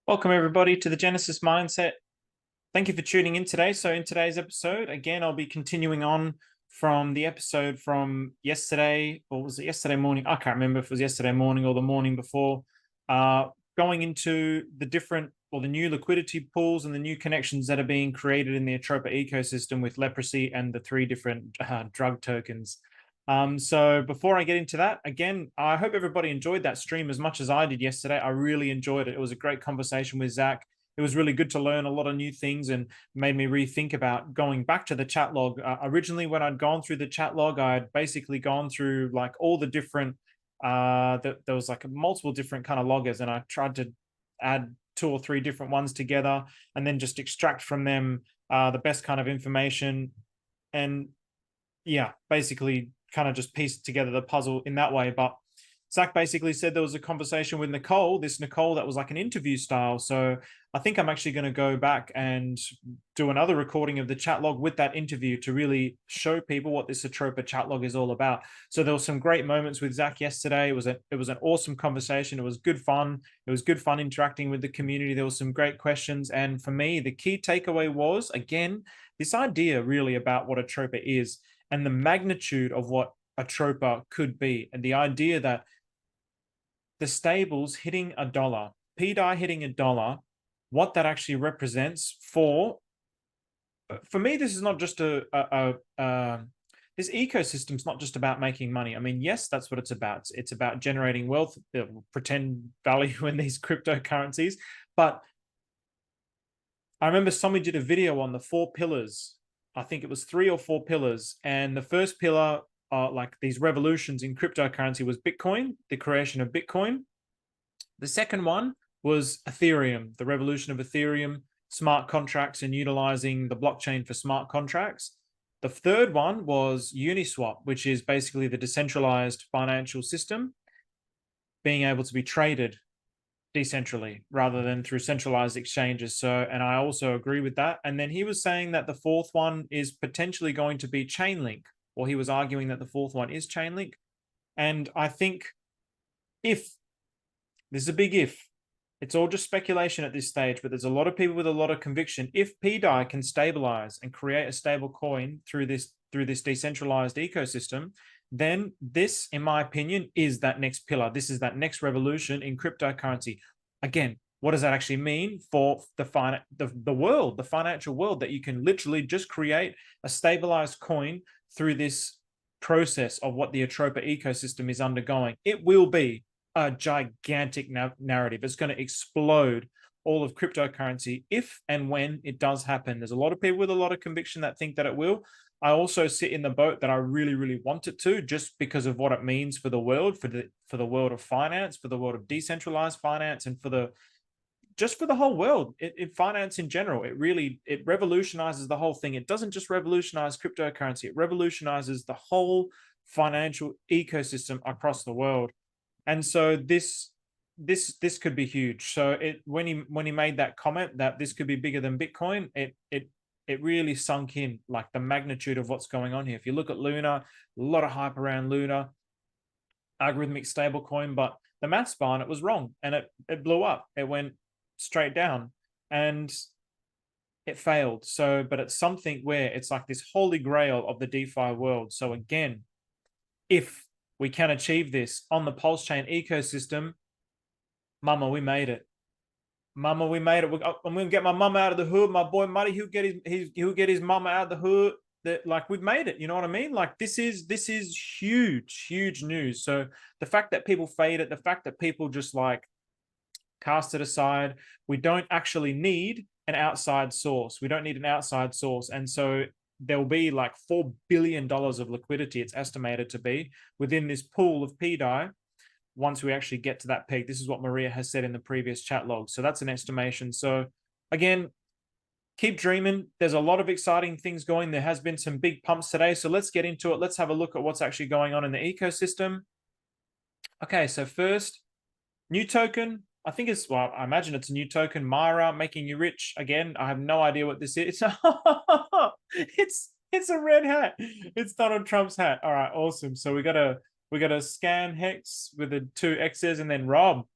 Welcome, everybody, to the Genesis Mindset. Thank you for tuning in today. So in today's episode, again, I'll be continuing on from the episode from yesterday, or was it yesterday morning? I can't remember if it was yesterday morning or the morning before, going into the different or the new liquidity pools and the new connections that are being created in the Atropa ecosystem with leprosy and the three different drug tokens. So before I get into that, again, I hope everybody enjoyed that stream as much as I did yesterday. I really enjoyed it. It was a great conversation with Zach. It was really good to learn a lot of new things and made me rethink about going back to the chat log. Originally, when I'd gone through the chat log, I'd basically gone through like all the different, there was like multiple different kind of loggers, and I tried to add 2 or 3 different ones together and then just extract from them the best kind of information. And yeah, basically kind of just pieced together the puzzle in that way. But Zach basically said there was a conversation with Nicole that was like an interview style. So I think I'm actually going to go back and do another recording of the chat log with that interview to really show people what this Atropa chat log is all about. So there were some great moments with Zach yesterday. It was an awesome conversation. It was good fun. It was good fun interacting with the community. There were some great questions. And for me, the key takeaway was, again, this idea really about what Atropa is and the magnitude of what Atropa could be, and the idea that the stables hitting $1, pDAI hitting $1, what that actually represents for me. This is not just this ecosystem is not just about making money. I mean, yes, that's what it's about. It's about generating wealth, pretend value in these cryptocurrencies. But I remember somebody did a video on the 4 pillars. I think it was 3 or 4 pillars. And the first pillar, like these revolutions in cryptocurrency, was Bitcoin, the creation of Bitcoin. The second one was Ethereum, the revolution of Ethereum, smart contracts and utilizing the blockchain for smart contracts. The third one was Uniswap, which is basically the decentralized financial system being able to be traded decentrally rather than through centralized exchanges. So, and I also agree with that. And then he was saying that the fourth one is potentially going to be Chainlink, or he was arguing that the fourth one is Chainlink. And I think if, this is a big if, it's all just speculation at this stage, but there's a lot of people with a lot of conviction. If pDAI can stabilize and create a stable coin through this decentralized ecosystem, then this, in my opinion, is that next pillar. This is that next revolution in cryptocurrency. Again, what does that actually mean for the world, the financial world, that you can literally just create a stabilized coin through this process of what the Atropa ecosystem is undergoing? It will be a gigantic narrative. It's going to explode all of cryptocurrency if and when it does happen. There's a lot of people with a lot of conviction that think that it will. I also sit in the boat that I really, really want it to, just because of what it means for the world, for the world of finance, for the world of decentralized finance, and for the whole world, in finance in general. It revolutionizes the whole thing. It doesn't just revolutionize cryptocurrency; it revolutionizes the whole financial ecosystem across the world. And so this could be huge. So when he made that comment that this could be bigger than Bitcoin, it really sunk in, like the magnitude of what's going on here. If you look at Luna, a lot of hype around Luna, algorithmic stablecoin, but the maths behind it was wrong, and it blew up. It went straight down and it failed. So, but it's something where it's like this holy grail of the DeFi world. So again, if we can achieve this on the Pulsechain ecosystem, mama, we made it. Mama, we made it. I'm going to get my mama out of the hood. My boy Muddy, he'll get his mama out of the hood. That, like, we've made it. You know what I mean? Like, this is huge news. So the fact that people fade it, the fact that people just like cast it aside, we don't actually need an outside source. We don't need an outside source. And so there will be like $4 billion of liquidity, it's estimated to be, within this pool of pDAI once we actually get to that peak. This is what Maria has said in the previous chat log. So that's an estimation. So again, keep dreaming. There's a lot of exciting things going. There has been some big pumps today. So let's get into it. Let's have a look at what's actually going on in the ecosystem. Okay, so first, new token. I think it's, well, I imagine it's a new token, Myra, making you rich. Again, I have no idea what this is. It's a red hat. It's Donald Trump's hat. All right, awesome. So we got a scan hex with the 2 X's, and then Rob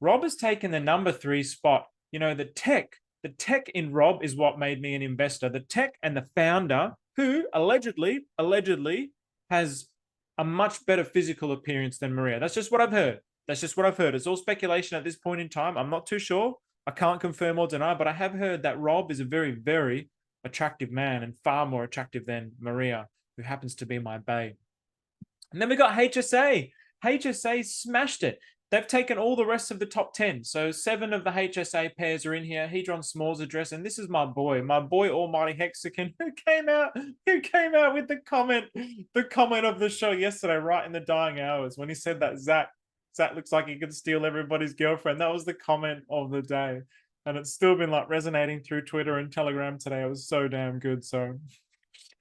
has taken the number 3 spot you know, the tech in Rob is what made me an investor. The tech and the founder, who allegedly has a much better physical appearance than Maria. That's just what I've heard. That's just what I've heard. It's all speculation at this point in time. I'm not too sure. I can't confirm or deny, but I have heard that Rob is a very, very attractive man and far more attractive than Maria, who happens to be my bae. And then we got HSA. HSA smashed it. They've taken all the rest of the top 10. So 7 of the HSA pairs are in here. Hedron Small's address. And this is my boy Almighty Hexagon, who came out with the comment of the show yesterday, right in the dying hours, when he said that Zach looks like he could steal everybody's girlfriend. That was the comment of the day. And it's still been like resonating through Twitter and Telegram today. It was so damn good. So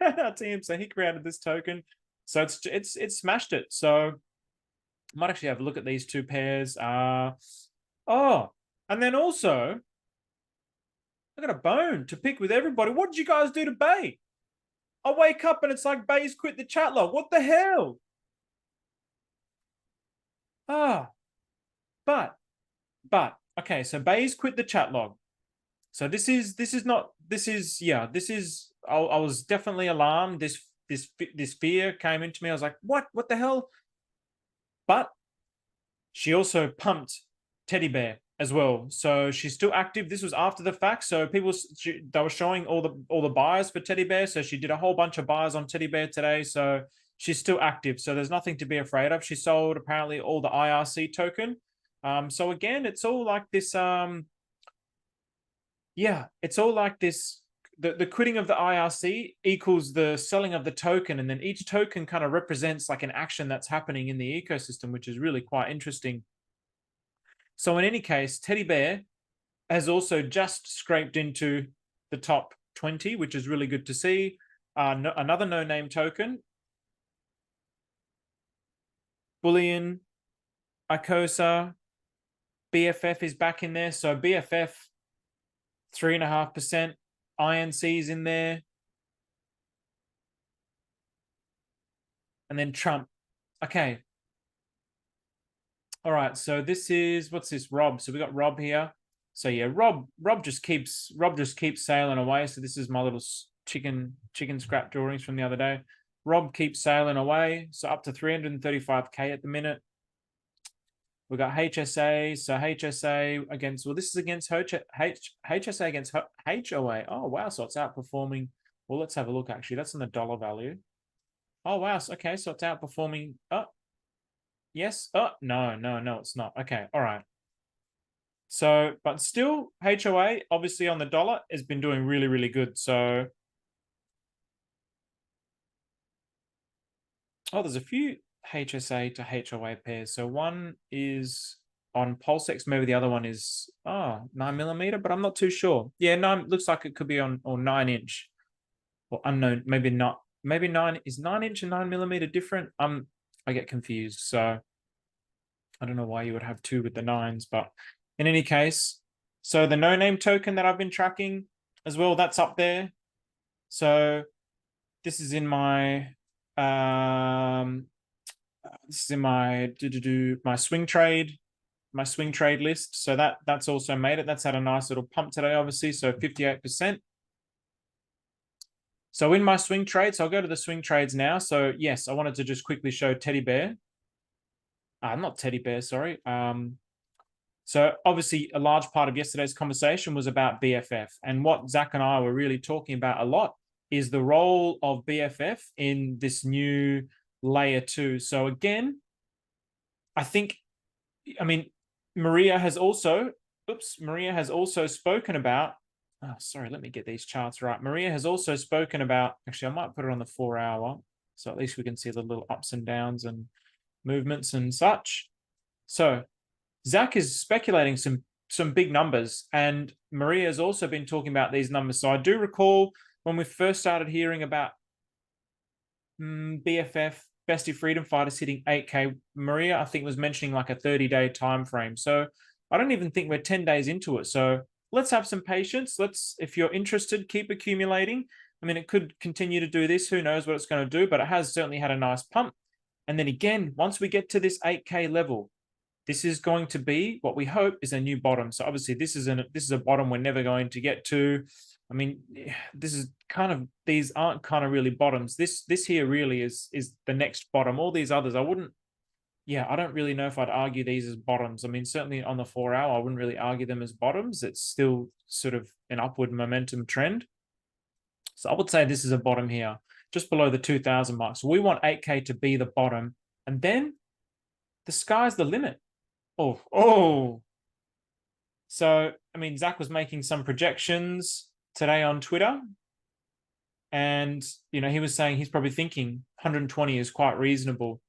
shout out to him. So he created this token. So it's smashed it. So I might actually have a look at these 2 pairs. And then also, I got a bone to pick with everybody. What did you guys do to Bay? I wake up and it's like Bay's quit the chat log. What the hell? But okay, so Bay's quit the chat log. So I was definitely alarmed. This fear came into me. I was like, what the hell? But she also pumped Teddy Bear as well. So she's still active. This was after the fact. So they were showing all the buyers for Teddy Bear. So she did a whole bunch of buyers on Teddy Bear today. So she's still active. So there's nothing to be afraid of. She sold apparently all the IRC token. So again, it's all like this. It's all like this. The quitting of the IRC equals the selling of the token, and then each token kind of represents like an action that's happening in the ecosystem, which is really quite interesting. So in any case, Teddy Bear has also just scraped into the top 20, which is really good to see. Another no-name token, Bullion, Icosa, BFF is back in there. So BFF, 3.5%. INC's in there. And then Trump. Okay. All right. So this is, what's this? Rob. So we got Rob here. So yeah, Rob just keeps sailing away. So this is my little chicken scrap drawings from the other day. Rob keeps sailing away. So up to 335K at the minute. We got HSA. So HSA against, well, this is against HSA against HOA. Oh, wow. So it's outperforming. Well, let's have a look, actually. That's in the dollar value. Oh, wow. Okay. So it's outperforming. Oh, yes. Oh, no, it's not. Okay. All right. So, but still, HOA, obviously on the dollar, has been doing really, really good. So, oh, there's a few HSA to HOA pairs. So one is on Pulsex, maybe the other one is 9mm, but I'm not too sure. Yeah, 9 looks like it could be on, or 9-inch, or unknown, maybe not. Maybe 9-inch and 9mm different. I get confused. So I don't know why you would have 2 with the 9s, but in any case, so the no-name token that I've been tracking as well, that's up there. So this is in my my swing trade list. So that's also made it. That's had a nice little pump today, obviously. So 58%. So in my swing trades, I'll go to the swing trades now. So yes, I wanted to just quickly show Teddy Bear. Not Teddy Bear, sorry. So obviously a large part of yesterday's conversation was about BFF, and what Zach and I were really talking about a lot is the role of BFF in this new layer 2. So again, Maria has also spoken about, sorry, let me get these charts right. Maria has also spoken about, actually, I might put it on the 4-hour, so at least we can see the little ups and downs and movements and such. So Zach is speculating some big numbers, and Maria has also been talking about these numbers. So I do recall when we first started hearing about BFF, Bestie Freedom Fighters hitting 8K, Maria, I think, was mentioning like a 30-day time frame. So I don't even think we're 10 days into it. So let's have some patience. If you're interested, keep accumulating. I mean, it could continue to do this. Who knows what it's going to do, but it has certainly had a nice pump. And then again, once we get to this 8K level, this is going to be what we hope is a new bottom. So obviously this is a bottom we're never going to get to. I mean, this is kind of, these aren't kind of really bottoms. This here really is the next bottom. All these others, I don't really know if I'd argue these as bottoms. I mean, certainly on the 4 hour, I wouldn't really argue them as bottoms. It's still sort of an upward momentum trend. So I would say this is a bottom here, just below the 2000 mark. So we want 8K to be the bottom, and then the sky's the limit. Oh. So, I mean, Zach was making some projections today on Twitter, and, you know, he was saying he's probably thinking 120 is quite reasonable.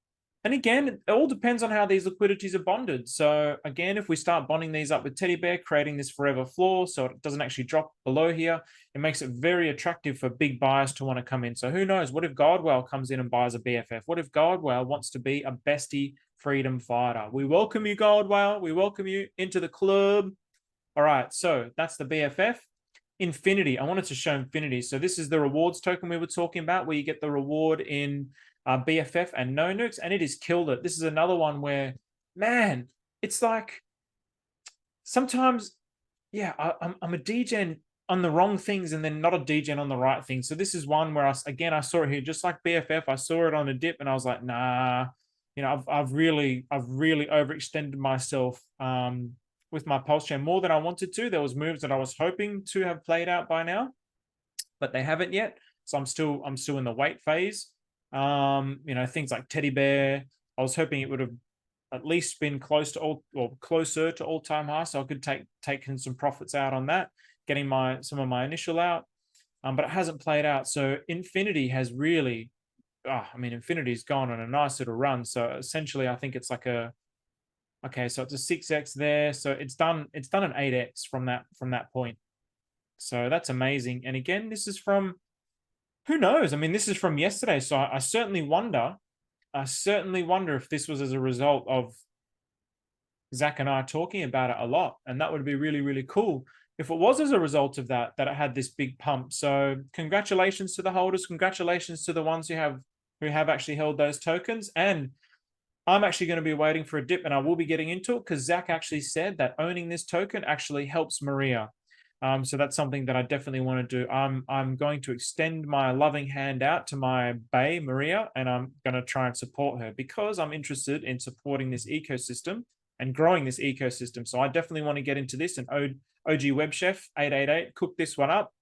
And again, it all depends on how these liquidities are bonded. So again, if we start bonding these up with teddy bear, creating this forever floor so it doesn't actually drop below here, it makes it very attractive for big buyers to want to come in. So who knows? What if Godwell comes in and buys a BFF? What if Godwell wants to be a bestie freedom fighter? We welcome you, Godwell. We welcome you into the club. All right, so that's the BFF. Infinity. I wanted to show Infinity. So this is the rewards token we were talking about, where you get the reward in BFF and no nukes, and it has killed it. This is another one where, man, it's like sometimes, yeah, I'm a degen on the wrong things and then not a degen on the right things. So this is one where I saw it here, just like BFF. I saw it on a dip and I was like, nah, you know, I've really overextended myself with my Pulsechain more than I wanted to. There was moves that I was hoping to have played out by now, but they haven't yet. So I'm still in the wait phase. You know, things like teddy bear, I was hoping it would have at least been closer to all-time high, so I could take some profits out on that, getting some of my initial out, but it hasn't played out. So Infinity has really, Infinity's gone on a nice little run. So essentially, I think it's like so it's a 6x there. So it's done an 8x from that point. So that's amazing. And again, this is from, who knows? I mean, this is from yesterday. So I certainly wonder if this was as a result of Zach and I talking about it a lot. And that would be really, really cool if it was as a result of that it had this big pump. So congratulations to the holders. Congratulations to the ones who have actually held those tokens. And I'm actually going to be waiting for a dip, and I will be getting into it because Zach actually said that owning this token actually helps Maria. So that's something that I definitely want to do. I'm going to extend my loving hand out to my bae, Maria, and I'm going to try and support her because I'm interested in supporting this ecosystem and growing this ecosystem. So I definitely want to get into this, and OG Web Chef 888 cooked this one up.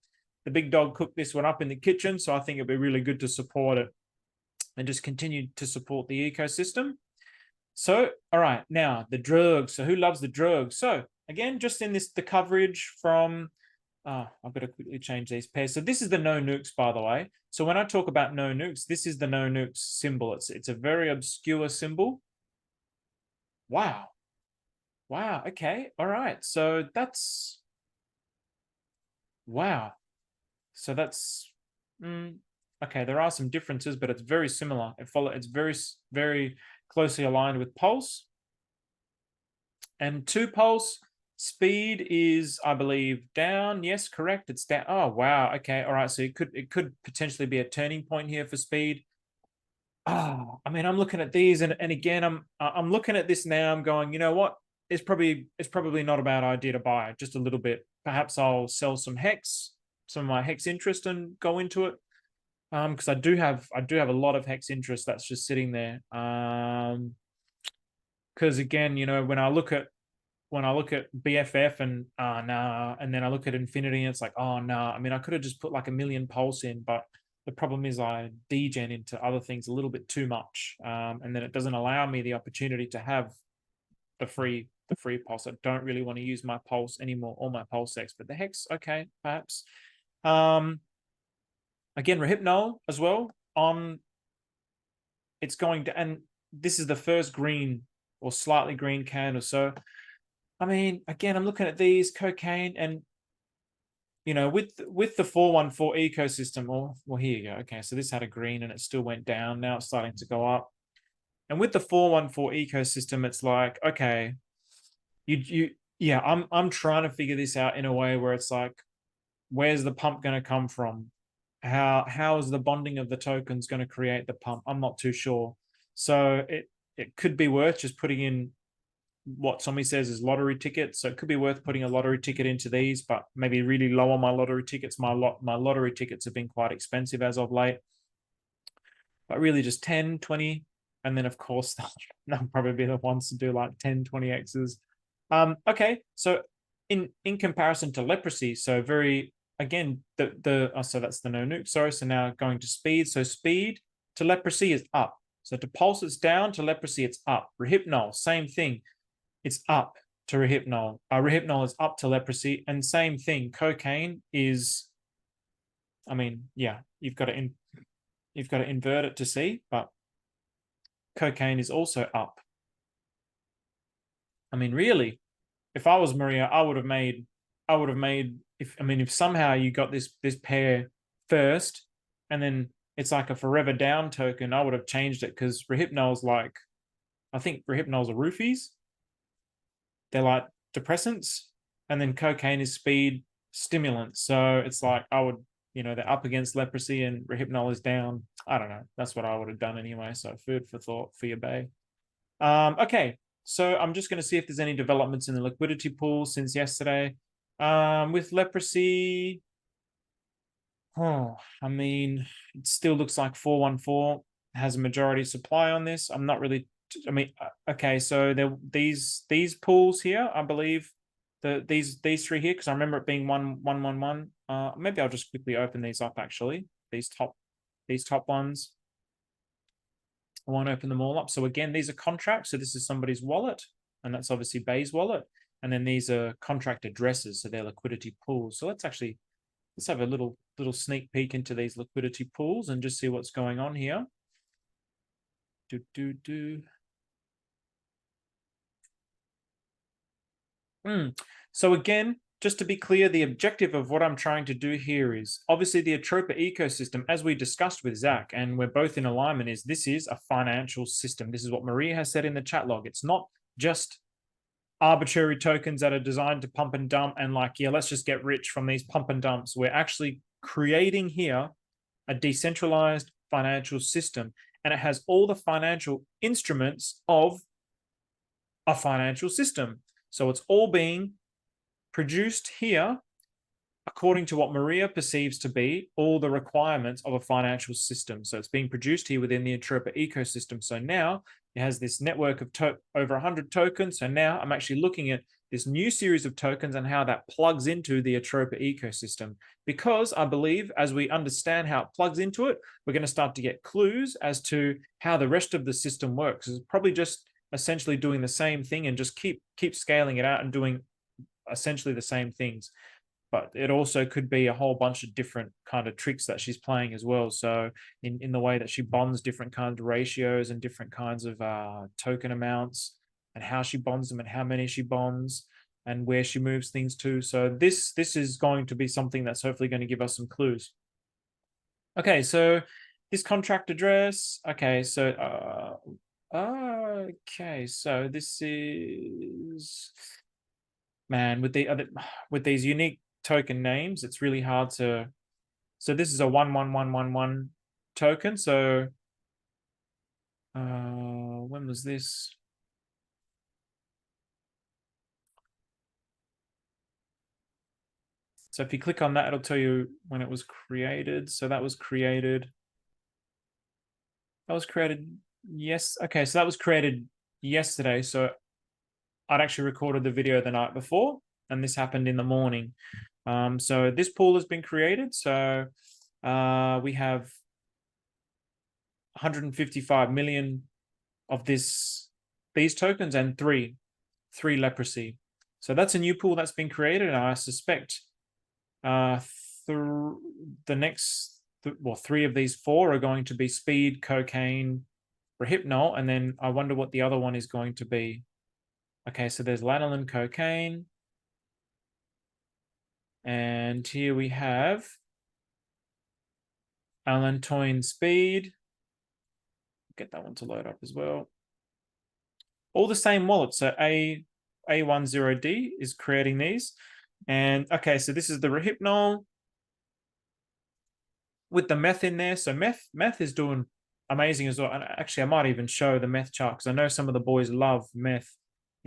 The big dog cooked this one up in the kitchen. So I think it'd be really good to support it and just continue to support the ecosystem. So, all right, now the drugs. So who loves the drugs? So again, just in the coverage from, I've got to quickly change these pairs. So this is the no nukes, by the way. So when I talk about no nukes, this is the no nukes symbol. It's a very obscure symbol. Wow. Okay. All right. So that's, wow. So that's, okay. There are some differences, but it's very similar. It's very, very closely aligned with Pulse. And 2 Pulse speed is, I believe, down. Yes, correct. It's down. Oh, wow. Okay. All right. So it could potentially be a turning point here for speed. Oh, I mean, I'm looking at these, and again, I'm looking at this now. I'm going, you know what? It's probably not a bad idea to buy just a little bit. Perhaps I'll sell some of my hex interest, and go into it. Because I do have a lot of hex interest that's just sitting there. Because again, you know, when I look at BFF and nah, and then I look at Infinity and it's like, oh no, I mean, I could have just put like 1 million pulse in, but the problem is I degen into other things a little bit too much, and then it doesn't allow me the opportunity to have the free pulse. I don't really want to use my pulse anymore, or my pulse hex, but the hex, okay, perhaps. Again, Rehypnol as well on. It's going to, and this is the first green or slightly green candle. So, I mean, again, I'm looking at these cocaine, and you know, with the 414 ecosystem, well, here you go. Okay, so this had a green and it still went down. Now it's starting to go up. And with the 414 ecosystem, it's like, okay, yeah, I'm trying to figure this out in a way where it's like, where's the pump going to come from? How is the bonding of the tokens going to create the pump? I'm not too sure. So it could be worth just putting in what Tommy says is lottery tickets. So it could be worth putting a lottery ticket into these, but maybe really low on my lottery tickets. My lottery tickets have been quite expensive as of late. But really just 10, 20, and then of course they'll probably be the ones to do like 10, 20x's. Okay, so in comparison to leprosy, so very again so that's the no nuke. Sorry, so now going to speed. So speed to leprosy is up. So to pulse it's down, to leprosy it's up. Rehypnol, same thing, it's up to rehypnol. Rehypnol is up to leprosy, and same thing. Cocaine is, I mean, yeah, you've got to invert it to see, but cocaine is also up. I mean, really, if I was Maria, I would have made if somehow you got this pair first, and then it's like a forever down token, I would have changed it, because Rehypnol's like, I think Rehypnol's are roofies. They're like depressants, and then cocaine is speed stimulants. So it's like I would, they're up against leprosy and Rehypnol is down. I don't know. That's what I would have done anyway. So food for thought for your bay. Okay, so I'm just going to see if there's any developments in the liquidity pool since yesterday. With leprosy, I mean, it still looks like 414 has a majority supply on this. I'm not really, okay, so these pools here, I believe, these three here, because I remember it being 111. Maybe I'll just quickly open these up, actually. These top ones. I won't open them all up. So again, these are contracts. So this is somebody's wallet, and that's obviously Bay's wallet. And then these are contract addresses, so they're liquidity pools. So let's have a little sneak peek into these liquidity pools and just see what's going on here. So again, just to be clear, the objective of what I'm trying to do here is obviously the Atropa ecosystem, as we discussed with Zach, and we're both in alignment, is this is a financial system. This is what Maria has said in the chat log. It's not just arbitrary tokens that are designed to pump and dump and like, yeah, let's just get rich from these pump and dumps. We're actually creating here a decentralized financial system, and it has all the financial instruments of a financial system. So it's all being produced here according to what Maria perceives to be all the requirements of a financial system. So it's being produced here within the Atropa ecosystem. So now it has this network of over 100 tokens. So now I'm actually looking at this new series of tokens and how that plugs into the Atropa ecosystem. Because I believe as we understand how it plugs into it, we're going to start to get clues as to how the rest of the system works. It's probably just essentially doing the same thing and just keep scaling it out and doing essentially the same things. But it also could be a whole bunch of different kind of tricks that she's playing as well. So in the way that she bonds different kinds of ratios and different kinds of token amounts, and how she bonds them and how many she bonds and where she moves things to. So this is going to be something that's hopefully going to give us some clues. Okay, so this contract address. Okay, so this is, man, with these unique token names, it's really hard to. So this is a 11111 token. So when was this? So if you click on that, it'll tell you when it was created. So that was created. Yes. Okay, so that was created yesterday. So I'd actually recorded the video the night before, and this happened in the morning. So this pool has been created. So we have 155 million of these tokens and three leprosy. So that's a new pool that's been created, and I suspect three of these four are going to be speed, cocaine, rehypnol, and then I wonder what the other one is going to be. Okay, so there's lanolin, cocaine, and here we have allantoin, speed. Get that one to load up as well. All the same wallet. So A10D is creating these. And okay, so this is the rehypnol with the meth in there. So meth is doing amazing as well. And actually, I might even show the meth chart, because I know some of the boys love meth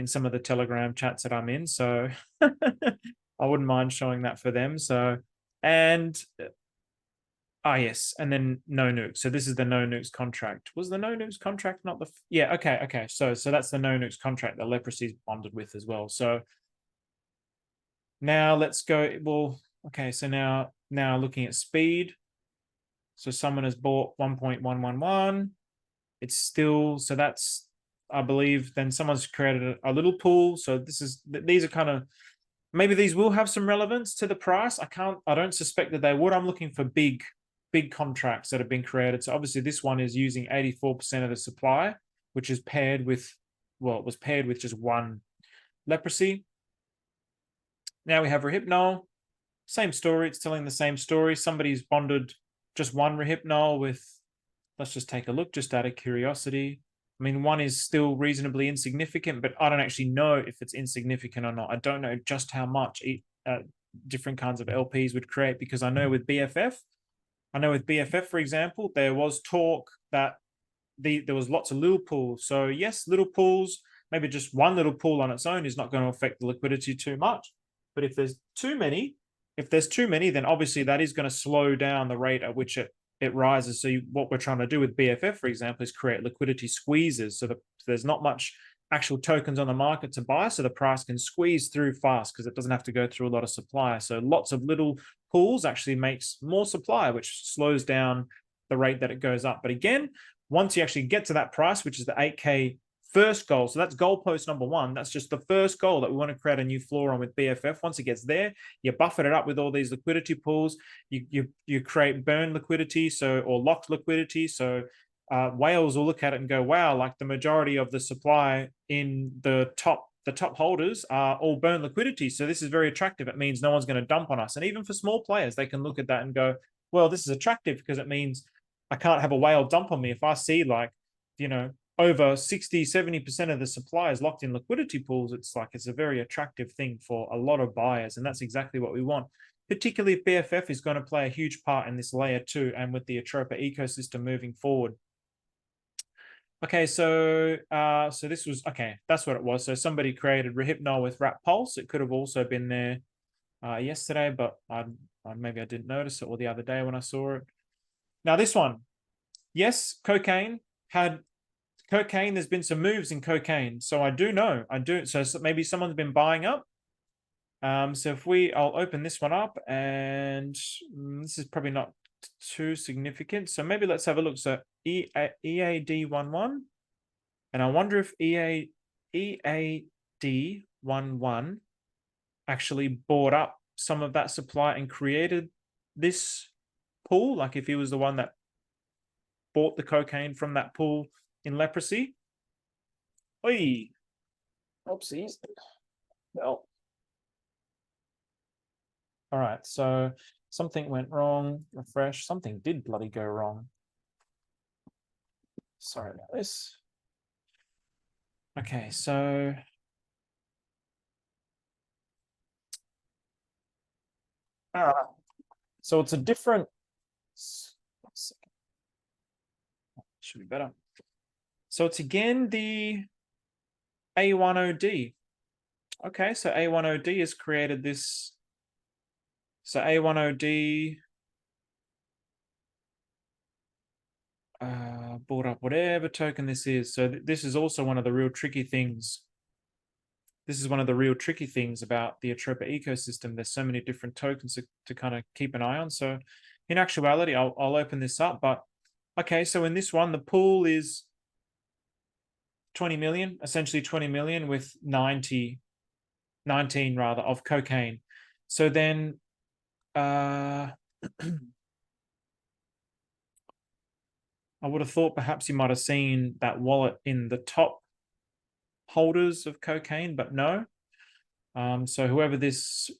in some of the Telegram chats that I'm in. So I wouldn't mind showing that for them. So, and yes, and then no nukes. So this is the no nukes contract. Was the no nukes contract not the? Yeah, okay. So that's the no nukes contract that Leprosy's bonded with as well. So now let's go. Well, okay. So now looking at speed. So someone has bought 1.111. It's still, so that's, I believe, then someone's created a little pool. So these are kind of, maybe these will have some relevance to the price. I don't suspect that they would. I'm looking for big contracts that have been created. So obviously this one is using 84% of the supply, which is paired with, well, it was paired with just one Leprosy. Now we have Rehypnol. Same story. It's telling the same story. Somebody's bonded just one Rehypnol with, let's just take a look, just out of curiosity. I mean, one is still reasonably insignificant, but I don't actually know if it's insignificant or not. I don't know just how much different kinds of LPs would create, because I know with BFF, for example, there was talk that there was lots of little pools. So yes, little pools, maybe just one little pool on its own is not going to affect the liquidity too much. But if there's too many, then obviously that is going to slow down the rate at which it rises. So what we're trying to do with BFF, for example, is create liquidity squeezes so that there's not much actual tokens on the market to buy, so the price can squeeze through fast because it doesn't have to go through a lot of supply. So lots of little pools actually makes more supply, which slows down the rate that it goes up. But again, once you actually get to that price, which is the 8K first goal, so that's goalpost number one. That's just the first goal that we want to create a new floor on with BFF. Once it gets there, you buffet it up with all these liquidity pools. You create burn liquidity, or locked liquidity. So whales will look at it and go, wow, like the majority of the supply in the top holders are all burn liquidity. So this is very attractive. It means no one's going to dump on us. And even for small players, they can look at that and go, well, this is attractive because it means I can't have a whale dump on me. If I see over 60-70% of the supply is locked in liquidity pools, it's a very attractive thing for a lot of buyers. And that's exactly what we want, particularly if BFF is going to play a huge part in this layer 2 and with the Atropa ecosystem moving forward. Okay, so this was, okay, that's what it was. So somebody created Rehypnol with Wrap Pulse. It could have also been there yesterday, but maybe I didn't notice it, or the other day when I saw it. Now this one, yes, cocaine. There's been some moves in cocaine. So I do know, so maybe someone's been buying up. So I'll open this one up, and this is probably not too significant. So maybe let's have a look. So EAD11, and I wonder if EAD11 actually bought up some of that supply and created this pool, like if he was the one that bought the cocaine from that pool in Leprosy. Oi, oopsies. Well, all right, so something went wrong. Refresh. Something did bloody go wrong. Sorry about this. Okay, so so it's a different. Should be better. So it's again the A10D. Okay, so A10D has created this. So A10D bought up whatever token this is. So this is also one of the real tricky things. This is one of the real tricky things about the Atropa ecosystem. There's so many different tokens to kind of keep an eye on. So in actuality, I'll open this up. But okay, so in this one, the pool is 20 million, essentially 20 million with 19 rather of cocaine. So then I would have thought perhaps you might have seen that wallet in the top holders of cocaine, but no. So whoever that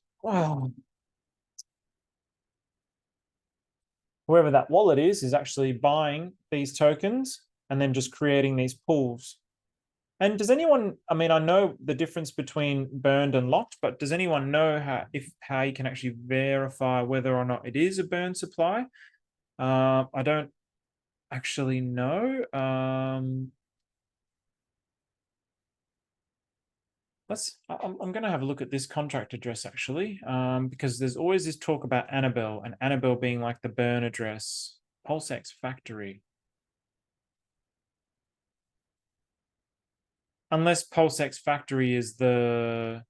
wallet is actually buying these tokens and then just creating these pools. And does anyone, I mean, I know the difference between burned and locked, but does anyone know how you can actually verify whether or not it is a burned supply? I don't actually know. I'm going to have a look at this contract address actually, because there's always this talk about Annabelle, and Annabelle being like the burn address. PulseX factory. Unless PulseX factory is the...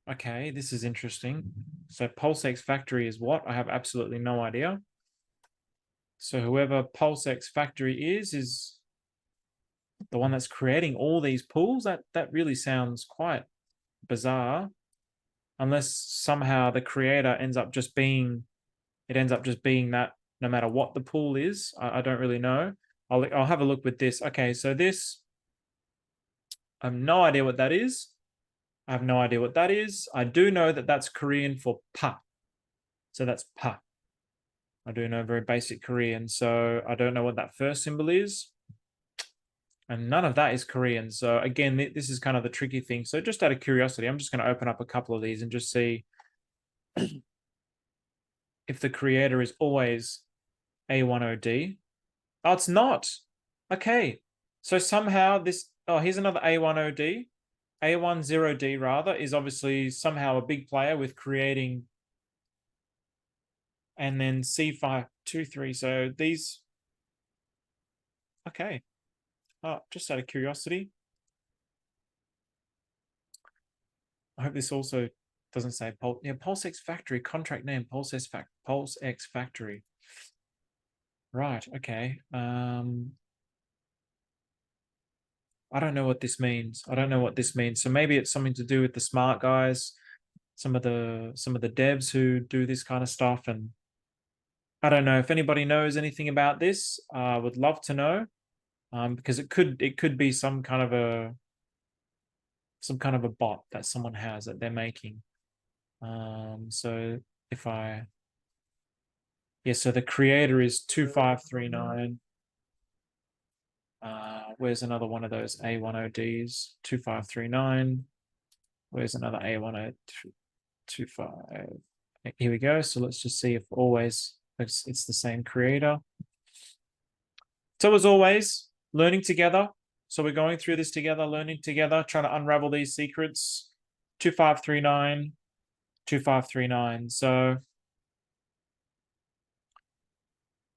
Okay, this is interesting. So PulseX factory is what? I have absolutely no idea. So whoever PulseX factory is the one that's creating all these pools. That really sounds quite bizarre. Unless somehow the creator ends up just being, it ends up just being that no matter what the pool is. I don't really know. I'll have a look with this. Okay, so this, I have no idea what that is. I have no idea what that is. I do know that that's Korean for pa. So that's pa. I do know very basic Korean. So I don't know what that first symbol is. And none of that is Korean. So again, this is kind of the tricky thing. So just out of curiosity, I'm just going to open up a couple of these and just see if the creator is always A10D. Oh, it's not. Okay. So somehow this, oh, here's another A10D. A10D rather is obviously somehow a big player with creating, and then C523. So these, okay. Oh, just out of curiosity. I hope this also doesn't say PulseX factory, contract name, PulseX factory. Right, okay. I don't know what this means. I don't know what this means. So maybe it's something to do with the smart guys, some of the devs who do this kind of stuff. And I don't know if anybody knows anything about this. I would love to know, because it could be some kind of a bot that someone has that they're making. So if I, yeah, so the creator is 2539. Where's another one of those A10Ds? 2539. Where's another A1025? Here we go. So let's just see if always it's the same creator. So as always, learning together. So we're going through this together, learning together, trying to unravel these secrets. 2539, 2539. So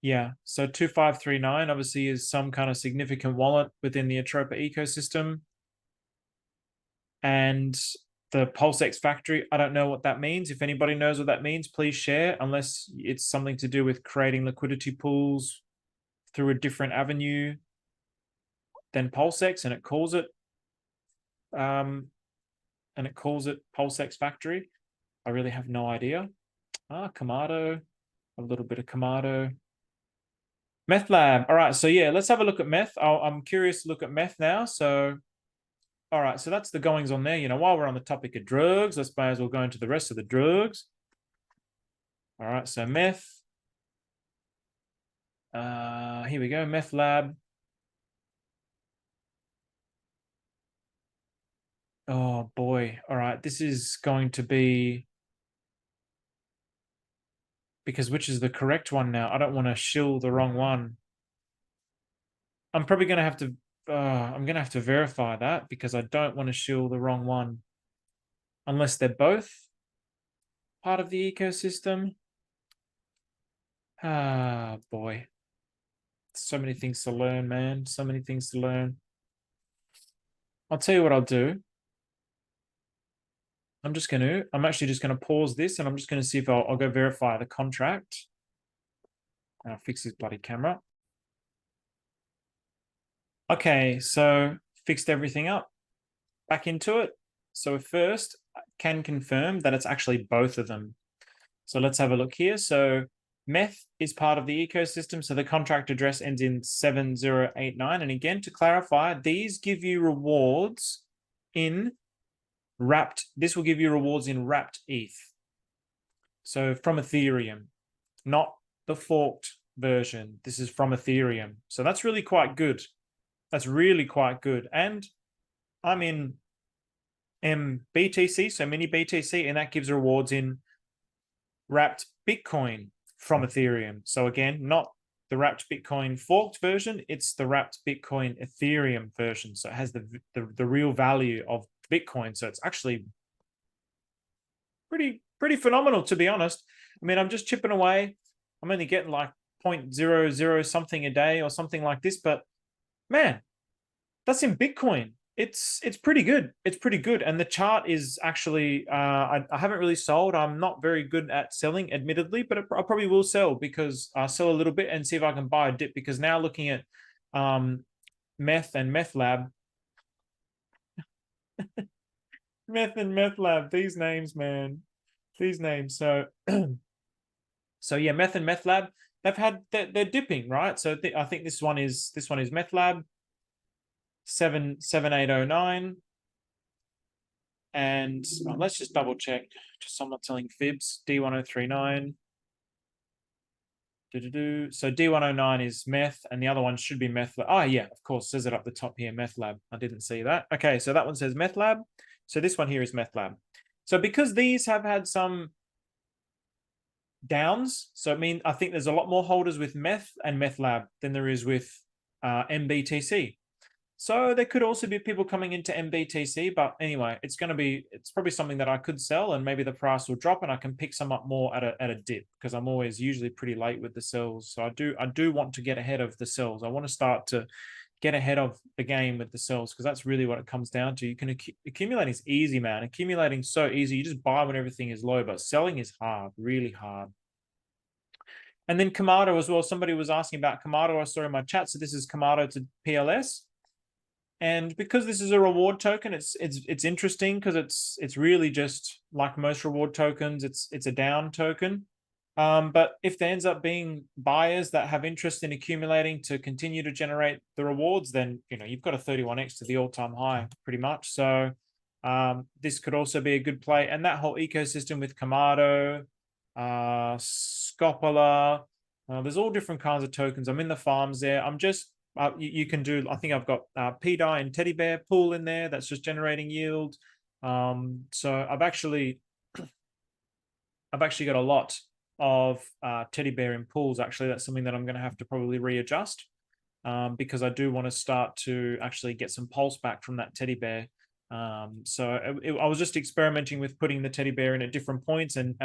yeah, so 2539 obviously is some kind of significant wallet within the Atropa ecosystem. And the PulseX factory, I don't know what that means. If anybody knows what that means, please share, unless it's something to do with creating liquidity pools through a different avenue than PulseX, and it calls it PulseX factory. I really have no idea. KYMATO, a little bit of KYMATO. mETH lab. All right, so yeah, let's have a look at mETH. I'm curious to look at mETH now. So all right, so that's the goings on there. You know, while we're on the topic of drugs, let's may as well go into the rest of the drugs. All right, so mETH. Here we go, mETH lab. Oh boy. All right, this is going to be, because which is the correct one now? I don't want to shill the wrong one. I'm probably going to have to, I'm going to have to verify that, because I don't want to shill the wrong one. Unless they're both part of the ecosystem. Ah, boy. So many things to learn, man. So many things to learn. I'll tell you what I'll do. I'm actually just going to pause this, and I'm just going to see if I'll go verify the contract. And I'll fix this bloody camera. Okay, so fixed everything up. Back into it. So first, I can confirm that it's actually both of them. So let's have a look here. So mETH is part of the ecosystem. So the contract address ends in 7089. And again, to clarify, these give you rewards in wrapped. This will give you rewards in wrapped ETH. So from Ethereum, not the forked version. This is from Ethereum. So that's really quite good. That's really quite good. And I'm in MBTC, so mini BTC, and that gives rewards in wrapped Bitcoin from Ethereum. So again, not the wrapped Bitcoin forked version, it's the wrapped Bitcoin Ethereum version. So it has the real value of Bitcoin. So it's actually pretty phenomenal, to be honest. I mean, I'm just chipping away. I'm only getting like 0.00 something a day or something like this, but man, that's in Bitcoin. It's pretty good. It's pretty good. And the chart is actually, I haven't really sold. I'm not very good at selling, admittedly, but I probably will sell, because I'll sell a little bit and see if I can buy a dip, because now looking at meth and meth lab, meth and meth lab, these names, man, these names. So, so yeah, meth and meth lab, they're dipping, right? So I think this one is meth lab 7809. And let's just double check, just so I'm not telling fibs. D1039. So D109 is meth, and the other one should be meth lab. Oh yeah, of course, says it up the top here, meth lab. I didn't see that. Okay, so that one says meth lab. So this one here is meth lab. So because these have had some downs, so I think there's a lot more holders with meth and meth lab than there is with MBTC. So there could also be people coming into MBTC, but anyway, it's probably something that I could sell, and maybe the price will drop and I can pick some up more at a dip, because I'm always usually pretty late with the sells. So I do want to get ahead of the sells. I want to start to get ahead of the game with the sells, because that's really what it comes down to. You can accumulate is easy, man. Accumulating so easy. You just buy when everything is low, but selling is hard, really hard. And then KYMATO as well. Somebody was asking about KYMATO. I saw in my chat. So this is KYMATO to PLS. And because this is a reward token, it's interesting, because it's really just like most reward tokens. It's a down token. But if there ends up being buyers that have interest in accumulating to continue to generate the rewards, then you've got a 31x to the all-time high pretty much. So this could also be a good play. And that whole ecosystem with KYMATO, Scopola, there's all different kinds of tokens. I'm in the farms there. I'm just you can do, I think I've got pDAI and teddy bear pool in there that's just generating yield. So I've actually got a lot of teddy bear in pools. Actually, that's something that I'm going to have to probably readjust, because I do want to start to actually get some pulse back from that teddy bear. So I was just experimenting with putting the teddy bear in at different points and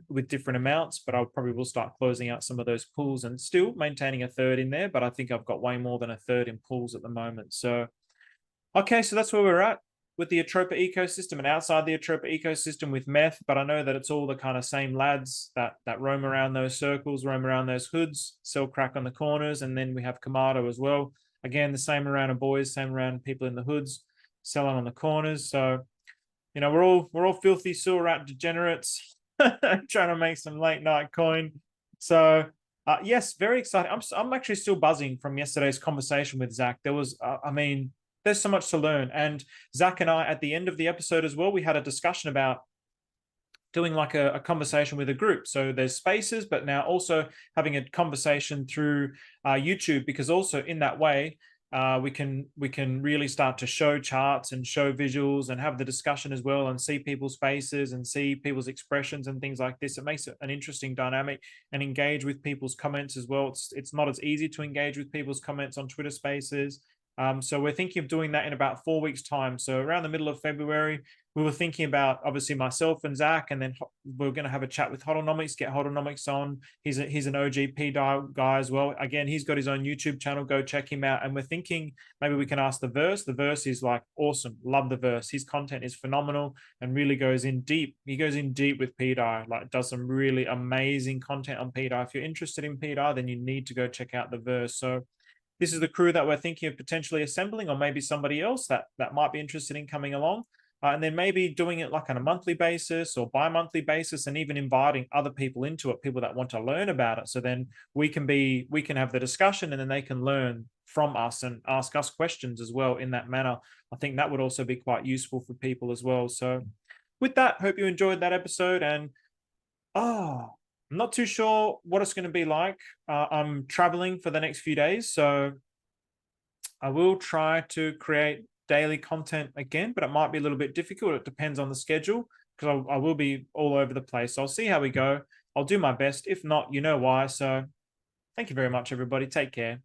with different amounts, but I probably will start closing out some of those pools and still maintaining a third in there. But I think I've got way more than a third in pools at the moment. So, okay, so that's where we're at with the Atropa ecosystem, and outside the Atropa ecosystem with meth. But I know that it's all the kind of same lads that roam around those circles, roam around those hoods, sell crack on the corners. And then we have KYMATO as well. Again, the same amount of boys, same amount of people in the hoods, selling on the corners. So we're all filthy sewer rat degenerates trying to make some late night coin. So yes, very exciting. I'm actually still buzzing from yesterday's conversation with Zach. There was there's so much to learn. And Zach and I, at the end of the episode as well, we had a discussion about doing like a conversation with a group. So there's spaces, but now also having a conversation through YouTube, because also in that way, we can really start to show charts and show visuals and have the discussion as well, and see people's faces and see people's expressions and things like this. It makes it an interesting dynamic, and engage with people's comments as well. It's not as easy to engage with people's comments on Twitter Spaces. So we're thinking of doing that in about 4 weeks' time. So around the middle of February, we were thinking about, obviously, myself and Zach, and then we're going to have a chat with Hodlnomics, get Hodlnomics on. He's an OG pDAI guy as well. Again, he's got his own YouTube channel. Go check him out. And we're thinking maybe we can ask the Verse. The Verse is like awesome. Love the Verse. His content is phenomenal and really goes in deep. He goes in deep with pDAI, like does some really amazing content on pDAI. If you're interested in pDAI, then you need to go check out the Verse. So this is the crew that we're thinking of potentially assembling, or maybe somebody else that might be interested in coming along. And then maybe doing it like on a monthly basis or bi-monthly basis, and even inviting other people into it, people that want to learn about it. So then we can have the discussion, and then they can learn from us and ask us questions as well in that manner. I think that would also be quite useful for people as well. So with that, hope you enjoyed that episode. And I'm not too sure what it's going to be like. I'm traveling for the next few days, so I will try to create daily content again, but it might be a little bit difficult. It depends on the schedule, because I will be all over the place. So I'll see how we go. I'll do my best. If not, you know why. So thank you very much, everybody. Take care.